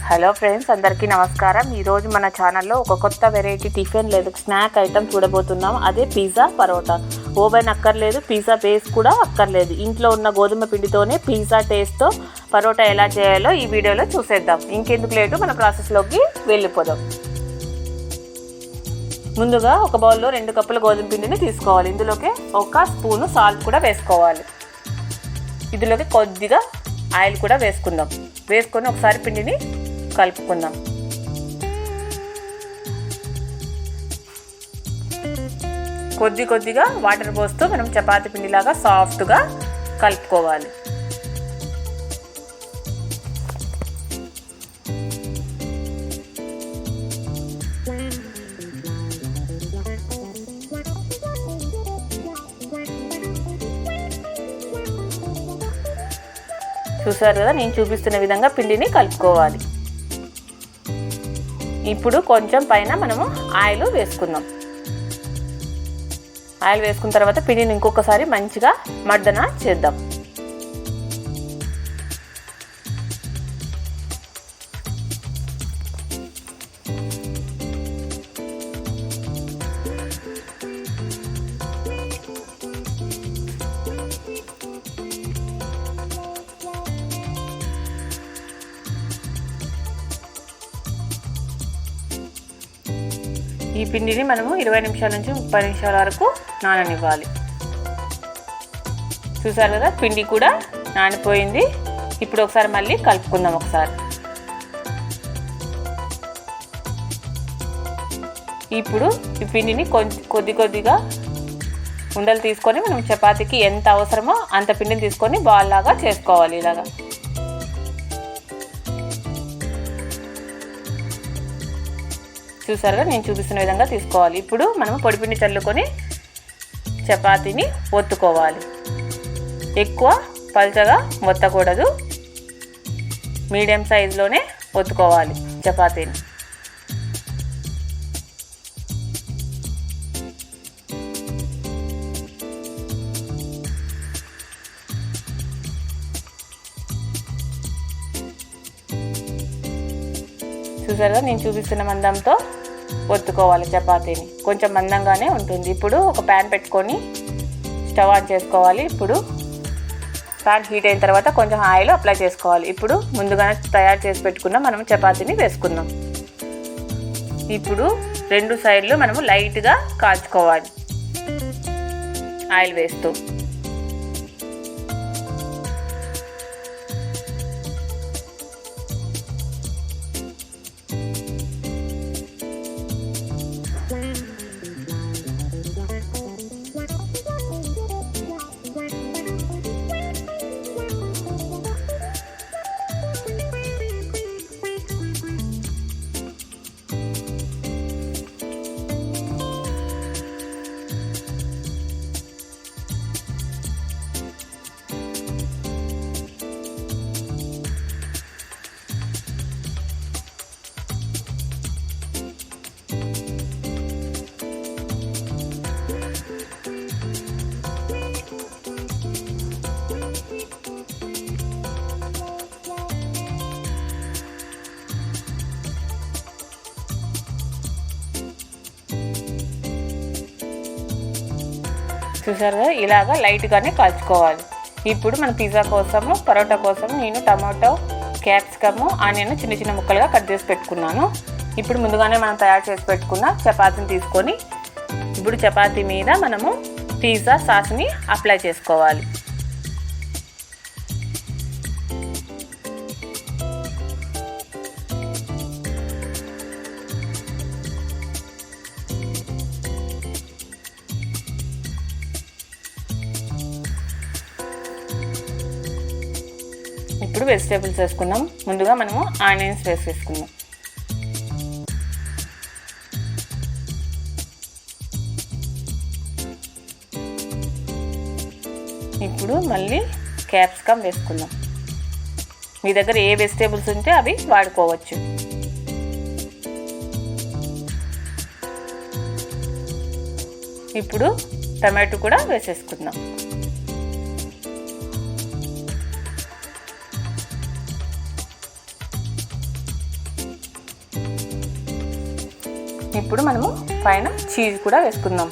Hello friends, అందరికీ నమస్కారం. ఈరోజు మన ఛానల్లో ఒక కొత్త వెరైటీ టిఫిన్ లేదు స్నాక్ ఐటమ్ చూడబోతున్నాం. అదే పిజ్జా పరోటా. ఓవెన్ అక్కర్లేదు, పిజ్జా బేస్ కూడా అక్కర్లేదు. ఇంట్లో ఉన్న గోధుమ పిండితోనే పిజ్జా టేస్ట్తో పరోటా ఎలా చేయాలో ఈ వీడియోలో చూసేద్దాం. ఇంకెందుకు లేటు, మన ప్రాసెస్లోకి వెళ్ళిపోదాం. ముందుగా ఒక బౌల్లో 2 కప్పుల గోధుమ పిండిని తీసుకోవాలి. ఇందులోకి 1 స్పూను సాల్ట్ కూడా వేసుకోవాలి. ఇందులోకి కొద్దిగా ఆయిల్ కూడా వేసుకొని ఒకసారి పిండిని కలుపుకుందాం. కొద్దిగా వాటర్ పోస్తూ మనం చపాతీ పిండిలాగా సాఫ్ట్గా కలుపుకోవాలి. చూసారు కదా, నేను చూపిస్తున్న విధంగా పిండిని కలుపుకోవాలి. ఇప్పుడు కొంచెం పైన మనము ఆయిల్ వేసుకుందాం. ఆయిల్ వేసుకున్న తర్వాత పిండిని ఇంకొకసారి మంచిగా మర్దన చేద్దాం. ఈ పిండిని మనము 20 నిమిషాల నుంచి 30 నిమిషాల వరకు నాననివ్వాలి. చూసారు కదా, పిండి కూడా నానిపోయింది. ఇప్పుడు ఒకసారి మళ్ళీ కలుపుకుందాం. ఇప్పుడు ఈ పిండిని కొద్దిగా ఉండలు తీసుకొని మనం చపాతీకి ఎంత అవసరమో అంత పిండిని తీసుకొని బాల్ లాగా చేసుకోవాలి. ఇలాగా చూసారుగా, నేను చూపిస్తున్న విధంగా తీసుకోవాలి. ఇప్పుడు మనము పొడిపిండి చల్లుకొని చపాతీని ఒత్తుకోవాలి. ఎక్కువ పల్చగా ఒత్తకూడదు, మీడియం సైజులోనే ఒత్తుకోవాలి చపాతీని. చూసారుగా, నేను చూపిస్తున్న మందంతో ఒత్తుకోవాలి చపాతీని. కొంచెం మందంగానే ఉంటుంది. ఇప్పుడు ఒక ప్యాన్ పెట్టుకొని స్టవ్ ఆన్ చేసుకోవాలి. ఇప్పుడు ప్యాన్ హీట్ అయిన తర్వాత కొంచెం ఆయిల్ అప్లై చేసుకోవాలి. ఇప్పుడు ముందుగానే తయారు చేసి పెట్టుకున్న మనం చపాతీని వేసుకుందాం. ఇప్పుడు 2 సైడ్లు మనము లైట్గా కాల్చుకోవాలి ఆయిల్ వేస్తూ. చూసారుగా, ఇలాగా లైట్గానే కాల్చుకోవాలి. ఇప్పుడు మన పిజ్జా కోసము, పరోటా కోసం నేను టమాటో, క్యాప్సికము, ఆనియన్ చిన్న ముక్కలుగా కట్ చేసి పెట్టుకున్నాను. ఇప్పుడు ముందుగానే మనం తయారు చేసి పెట్టుకున్న చపాతీని తీసుకొని ఇప్పుడు చపాతీ మీద మనము పిజ్జా సాస్ని అప్లై చేసుకోవాలి. ఇప్పుడు వెజిటేబుల్స్ వేసుకుందాం. ముందుగా మనము ఆనియన్స్ వేసేసుకుందాం. ఇప్పుడు మళ్ళీ క్యాప్సికమ్ వేసుకుందాం. మీ దగ్గర ఏ వెజిటేబుల్స్ ఉంటే అవి వాడుకోవచ్చు. ఇప్పుడు టమాటో కూడా వేసేసుకుందాం. ఇప్పుడు మనము పైన చీజ్ కూడా వేసుకుందాం.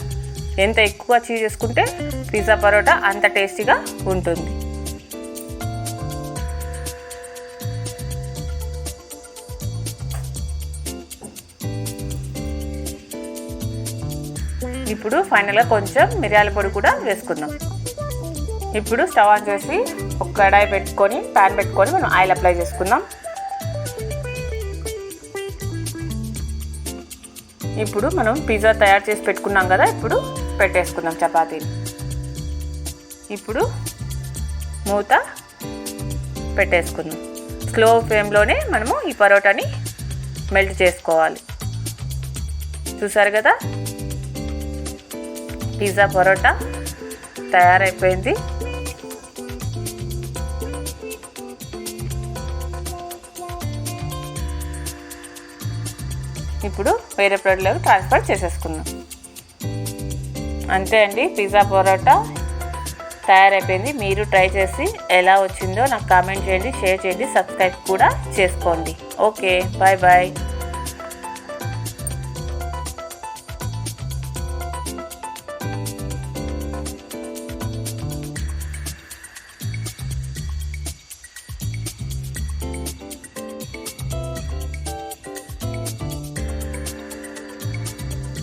ఎంత ఎక్కువ చీజ్ వేసుకుంటే పిజ్జా పరోటా అంత టేస్టీగా ఉంటుంది. ఇప్పుడు ఫైనల్గా కొంచెం మిరియాల పొడి కూడా వేసుకుందాం. ఇప్పుడు స్టవ్ ఆన్ చేసి ఒక కడాయి పెట్టుకొని ప్యాన్ పెట్టుకొని మనం ఆయిల్ అప్లై చేసుకుందాం. ఇప్పుడు మనం పిజ్జా తయారు చేసి పెట్టుకున్నాం కదా, ఇప్పుడు పెట్టేసుకుందాం చపాతీని. ఇప్పుడు మూత పెట్టేసుకుందాం. స్లో ఫ్లేమ్లోనే మనము ఈ పరోటాని మెల్ట్ చేసుకోవాలి. చూసారు కదా, పిజ్జా పరోటా తయారైపోయింది. ఇప్పుడు వేరే ప్లేట్లోకి ట్రాన్స్ఫర్ చేసేసుకుందాం. అంతే అండి, పిజ్జా పరోటా తయారైపోయింది. మీరు ట్రై చేసి ఎలా వచ్చిందో నాకు కామెంట్ చేయండి, షేర్ చేయండి, సబ్స్క్రైబ్ కూడా చేసుకోండి. Okay, bye bye.